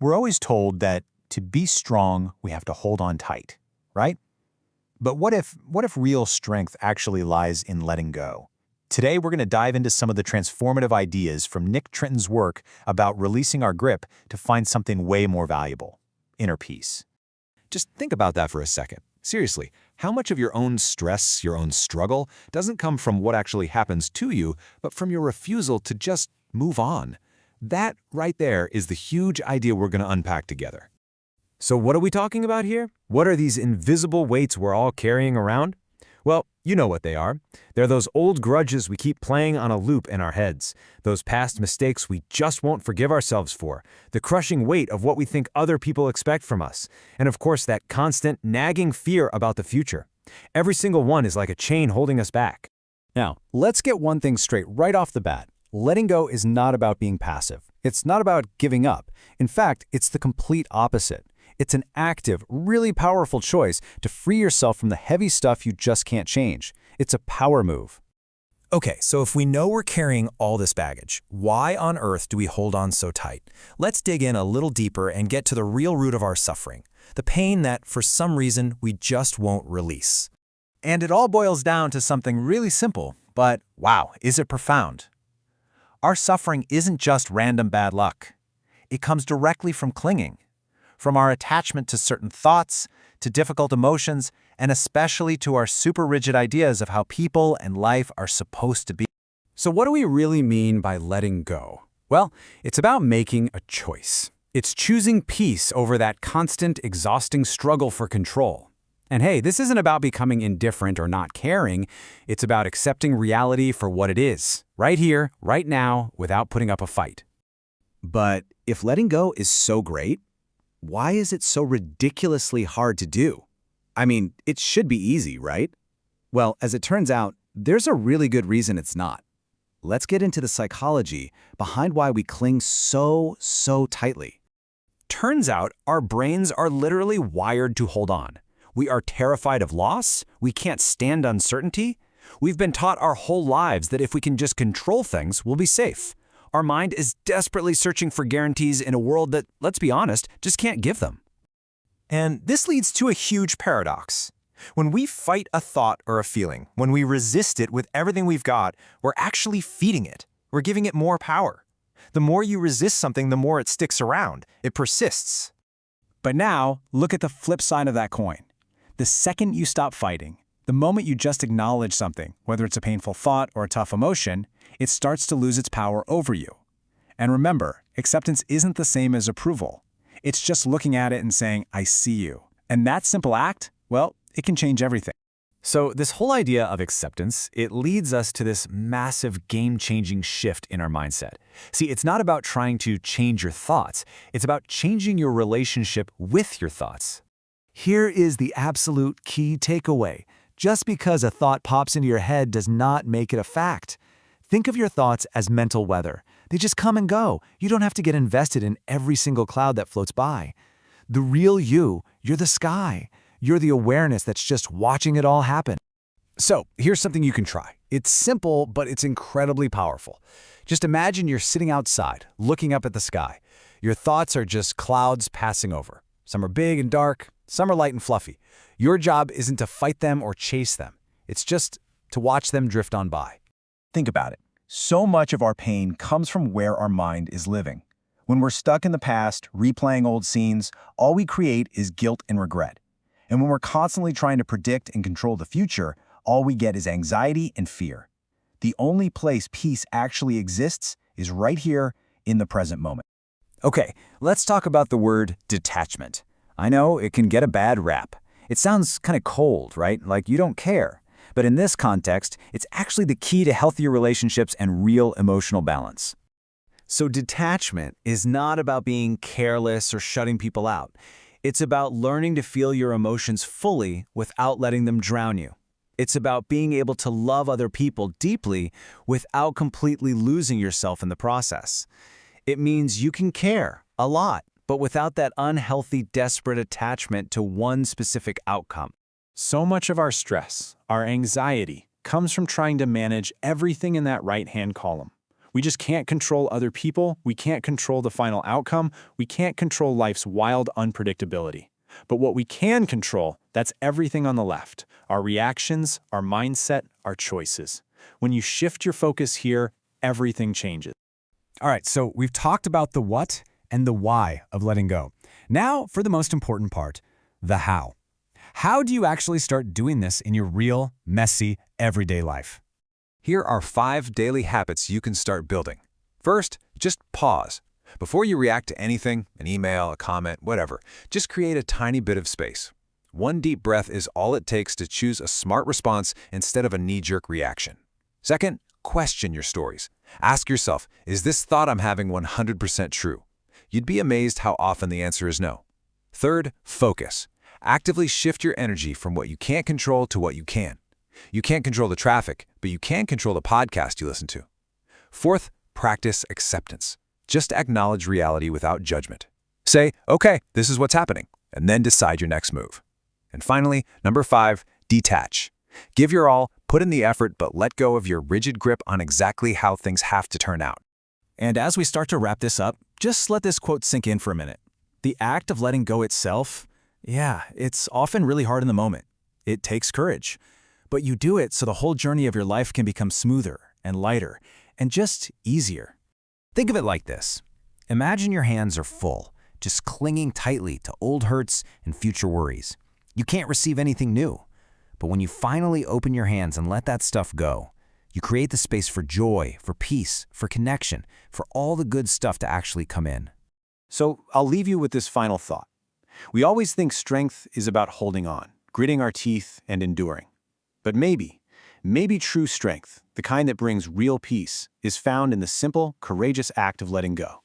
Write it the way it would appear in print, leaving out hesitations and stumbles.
We're always told that to be strong, we have to hold on tight, right? But what if real strength actually lies in letting go? Today, we're going to dive into some of the transformative ideas from Nick Trenton's work about releasing our grip to find something way more valuable: inner peace. Just think about that for a second. Seriously, how much of your own stress, your own struggle, doesn't come from what actually happens to you, but from your refusal to just move on? That right there is the huge idea we're going to unpack together. So what are we talking about here? What are these invisible weights we're all carrying around? Well, you know what they are. They're those old grudges we keep playing on a loop in our heads, those past mistakes we just won't forgive ourselves for, the crushing weight of what we think other people expect from us, and of course that constant, nagging fear about the future. Every single one is like a chain holding us back. Now, let's get one thing straight right off the bat. Letting go is not about being passive. It's not about giving up. In fact, it's the complete opposite. It's an active, really powerful choice to free yourself from the heavy stuff you just can't change. It's a power move. Okay, so if we know we're carrying all this baggage, why on earth do we hold on so tight? Let's dig in a little deeper and get to the real root of our suffering, the pain that, for some reason, we just won't release. And it all boils down to something really simple, but wow, is it profound? Our suffering isn't just random bad luck. It comes directly from clinging, from our attachment to certain thoughts, to difficult emotions, and especially to our super rigid ideas of how people and life are supposed to be. So what do we really mean by letting go? Well, it's about making a choice. It's choosing peace over that constant, exhausting struggle for control. And hey, this isn't about becoming indifferent or not caring. It's about accepting reality for what it is, right here, right now, without putting up a fight. But if letting go is so great, why is it so ridiculously hard to do? I mean, it should be easy, right? Well, as it turns out, there's a really good reason it's not. Let's get into the psychology behind why we cling so tightly. Turns out our brains are literally wired to hold on. We are terrified of loss. We can't stand uncertainty. We've been taught our whole lives that if we can just control things, we'll be safe. Our mind is desperately searching for guarantees in a world that, let's be honest, just can't give them. And this leads to a huge paradox. When we fight a thought or a feeling, when we resist it with everything we've got, we're actually feeding it. We're giving it more power. The more you resist something, the more it sticks around. It persists. But now, look at the flip side of that coin. The second you stop fighting, the moment you just acknowledge something, whether it's a painful thought or a tough emotion, it starts to lose its power over you. And remember, acceptance isn't the same as approval. It's just looking at it and saying, I see you. And that simple act, well, it can change everything. So this whole idea of acceptance, it leads us to this massive game-changing shift in our mindset. See, it's not about trying to change your thoughts. It's about changing your relationship with your thoughts. Here is the absolute key takeaway. Just because a thought pops into your head does not make it a fact. Think of your thoughts as mental weather. They just come and go. You don't have to get invested in every single cloud that floats by. The real you're the sky. You're the awareness that's just watching it all happen. So here's something you can try. It's simple, but it's incredibly powerful. Just imagine you're sitting outside, looking up at the sky. Your thoughts are just clouds passing over. Some are big and dark, some are light and fluffy. Your job isn't to fight them or chase them. It's just to watch them drift on by. Think about it. So much of our pain comes from where our mind is living. When we're stuck in the past, replaying old scenes, all we create is guilt and regret. And when we're constantly trying to predict and control the future, all we get is anxiety and fear. The only place peace actually exists is right here in the present moment. Okay, let's talk about the word detachment. I know it can get a bad rap. It sounds kind of cold, right? Like you don't care. But in this context, it's actually the key to healthier relationships and real emotional balance. So detachment is not about being careless or shutting people out. It's about learning to feel your emotions fully without letting them drown you. It's about being able to love other people deeply without completely losing yourself in the process. It means you can care a lot, but without that unhealthy, desperate attachment to one specific outcome. So much of our stress, our anxiety, comes from trying to manage everything in that right-hand column. We just can't control other people, we can't control the final outcome, we can't control life's wild unpredictability. But what we can control, that's everything on the left. Our reactions, our mindset, our choices. When you shift your focus here, everything changes. All right, so we've talked about the what and the why of letting go. Now for the most important part, the how. How do you actually start doing this in your real, messy, everyday life? Here are 5 daily habits you can start building. First, just pause. Before you react to anything, an email, a comment, whatever, just create a tiny bit of space. One deep breath is all it takes to choose a smart response instead of a knee-jerk reaction. Second, question your stories. Ask yourself, is this thought I'm having 100% true? You'd be amazed how often the answer is no. Third, focus. Actively shift your energy from what you can't control to what you can. You can't control the traffic, but you can control the podcast you listen to. Fourth, practice acceptance. Just acknowledge reality without judgment. Say, okay, this is what's happening, and then decide your next move. And finally, number 5, detach. Give your all, put in the effort, but let go of your rigid grip on exactly how things have to turn out. And as we start to wrap this up, just let this quote sink in for a minute. The act of letting go itself, it's often really hard in the moment. It takes courage. But you do it so the whole journey of your life can become smoother and lighter and just easier. Think of it like this. Imagine your hands are full, just clinging tightly to old hurts and future worries. You can't receive anything new. But when you finally open your hands and let that stuff go, you create the space for joy, for peace, for connection, for all the good stuff to actually come in. So I'll leave you with this final thought. We always think strength is about holding on, gritting our teeth, and enduring. But maybe true strength, the kind that brings real peace, is found in the simple, courageous act of letting go.